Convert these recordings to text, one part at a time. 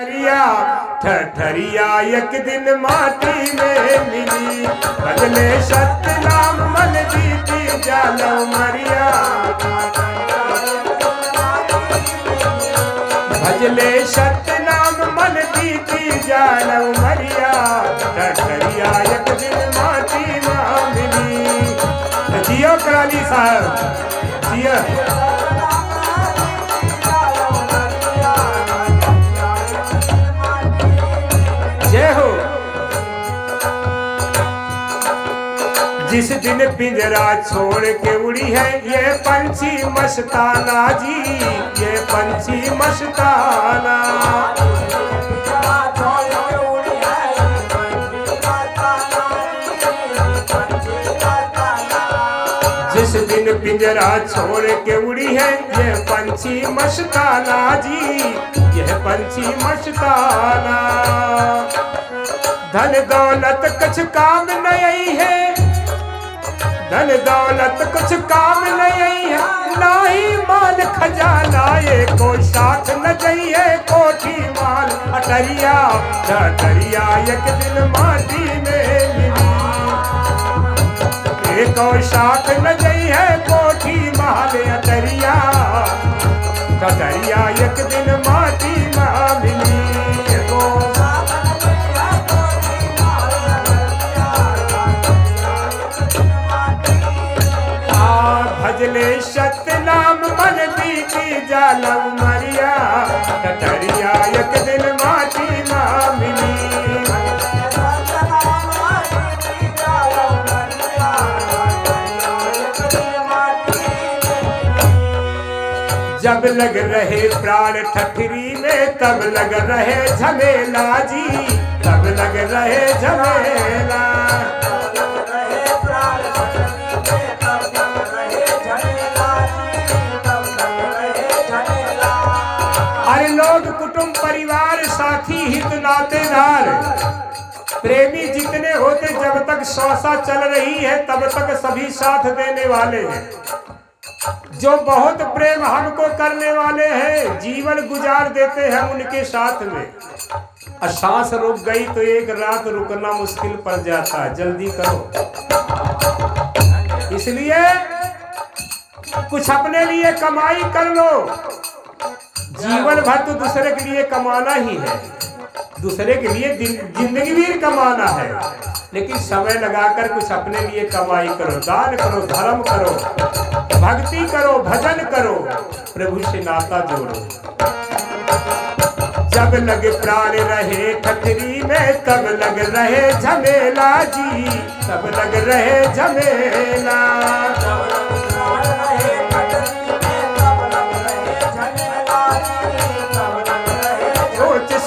ठठरिया एक दिन माटी में मिली, भजले सतनाम मन बीती जालो मरिया। भजले सतनाम मन बीती जालो मरिया, ठठरिया एक दिन माटी में मिली। जियो कराली साहब जियो। जिस दिन पिंजरा छोड़ के उड़ी है ये पंछी मस्ताना जी, ये पंछी मस्ताना। जिस दिन पिंजरा छोड़ के उड़ी है ये पंछी मस्ताना जी, ये पंछी मस्ताना। धन दौलत कुछ काम नहीं है, धन दौलत कुछ काम नहीं है, ना ही माल खजाना ये को साथ न जाइए कोठी माल। अटरिया ठठरिया एक दिन माटी में मिली, एक और साथ न जाइए कोठी माल। अटरिया ठठरिया एक दिन माटी में मिली। भजले सतनाम मन बीती जालो मरिया, ठठरिया एक दिन माटी में मिली। जब लग रहे प्राण ठठरी में तब लग रहे झमेला जी, तब लग रहे झमेला। लोग कुटुंब परिवार साथी हित नातेदार प्रेमी जितने होते, जब तक श्वासा चल रही है तब तक सभी साथ देने वाले हैं। जो बहुत प्रेम हमको करने वाले हैं जीवन गुजार देते हैं उनके साथ में। सांस रुक गई तो एक रात रुकना मुश्किल पड़ जाता है, जल्दी करो। इसलिए कुछ अपने लिए कमाई कर लो, जीवन भर तो दूसरे के लिए कमाना ही है, दूसरे के लिए जिंदगी भी कमाना है, लेकिन समय लगाकर कुछ अपने लिए कमाई करो, दान करो, धर्म करो, भक्ति करो, भजन करो, प्रभु से नाता जोड़ो। जब लगे प्राण रहे ठठरी में तब लग रहे झमेला जी, तब लग रहे झमेला।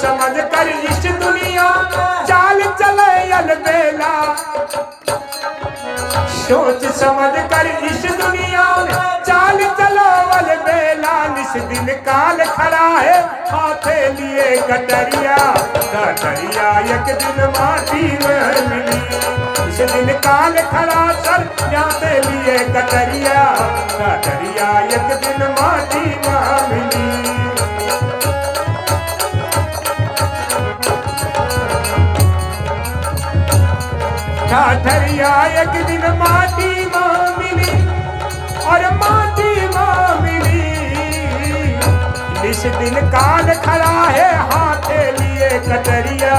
समझ कर इस दुनिया चाल चले अलबेला, सोच समझ कर इस दुनिया चाल चलो अलबेला। निस दिन काल खड़ा है हाथे लिए कटरिया, कटरिया एक दिन माटी में मिली। इस दिन काल खड़ा सर हाथे लिए कटरिया, कटरिया एक दिन माटी में मिली। ठठरिया एक दिन माटी में मिली और माटी में मिली। इस दिन काल खड़ा है हाथे लिए कटरिया,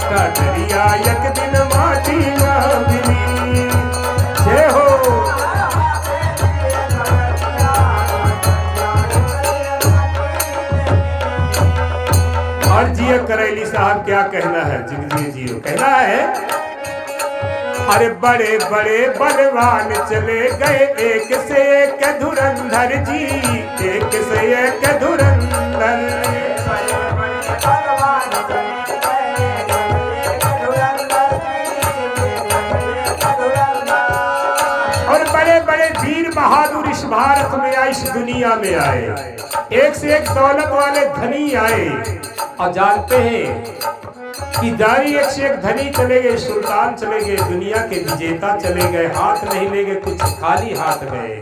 कटरिया एक दिन माटी में मिली। जय हो। और जियो करेली साहब क्या कहना है, जियो कहना है। अरे बड़े बड़े बलवान चले गए एक से एक धुरंधर जी, एक से एक धुरंधर। और बड़े बड़े वीर बहादुर इस भारत में आए, इस दुनिया में आए, एक से एक दौलत वाले धनी आए। और जानते हैं कि दारी एक से एक धनी चले गए, सुल्तान चले गए, दुनिया के विजेता चले गए, हाथ नहीं ले गए, कुछ खाली हाथ गए।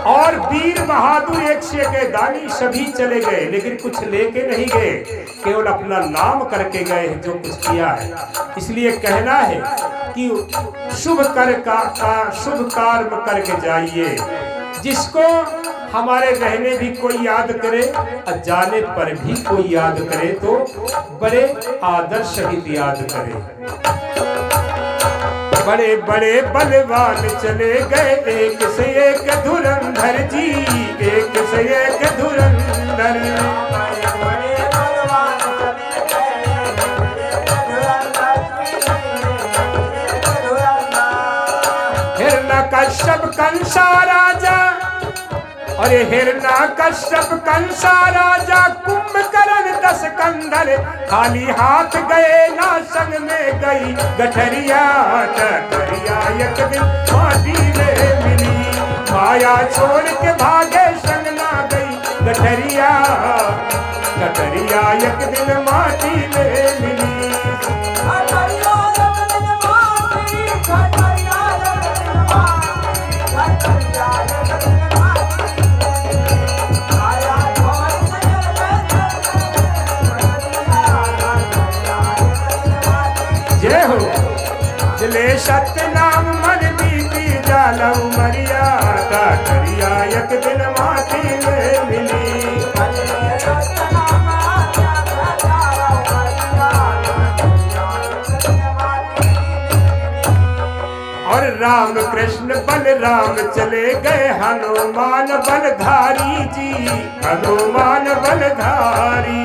और वीर बहादुर एक से एक दानी सभी चले गए, लेकिन कुछ लेके नहीं गए, केवल अपना नाम करके गए जो कुछ किया है। इसलिए कहना है कि शुभ कर्म करके जाइए। जिसको हमारे रहने भी कोई याद करे और जाने पर भी कोई याद करे तो बड़े आदर सहित याद करे। बड़े बड़े बलवान चले गए एक से एक धुरंधर जी, एक से एक धुरंधर। हिरण्यकश्यप कंसा राजा, अरे हिरण्यकश्यप कंसा राजा, कुंभकर्ण दस कंधर, खाली हाथ गए ना संग में गई गठरिया। गठरिया एक दिन माटी में मिली, माया छोड़ के भागे संग ना गई गठरिया। गठरिया एक दिन माटी में मिली। जय हो। जले सत्य नाम मन बीती जालऊ मरिया, गठरिया एक दिन माटी में मिली। और राम कृष्ण बलराम चले गए हनुमान बलधारी जी, हनुमान बलधारी।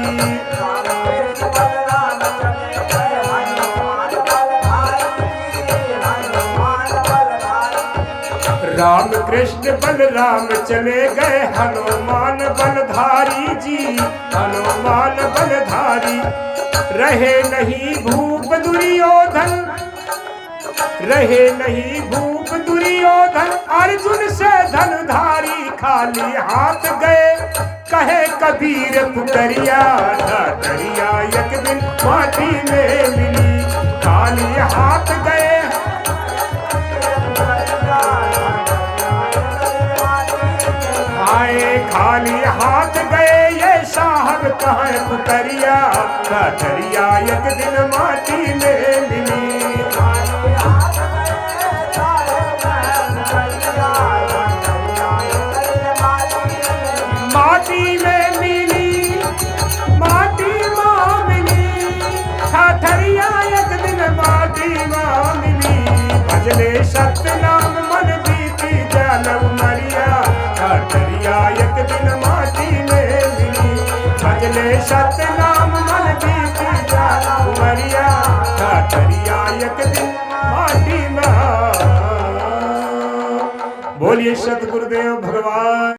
राम कृष्ण बलराम चले गए हनुमान बलधारी जी, हनुमान बलधारी। रहे नहीं भूप दुर्योधन, रहे नहीं भूप दुर्योधन, अर्जुन से धनुधारी। खाली हाथ गए कहे कबीर पुकरिया, गठरिया एक दिन माटी में मिली। खाली हाथ गए, आए खाली हाथ गए ये साहब कहाँ पुकरिया। गठरिया एक दिन माटी में मिली। माटी में मिली, माटी माँ मिली, गठरिया एक दिन माटी माँ मिली। भजले सत्य नाम मन बीती जालऊ मरिया, गठरिया एक दिन माटी में मिली। भजले सत्य नाम मन बीती जालऊ मरिया, गठरिया एक दिन माटी में। बोलिए सतगुरुदेव भगवान।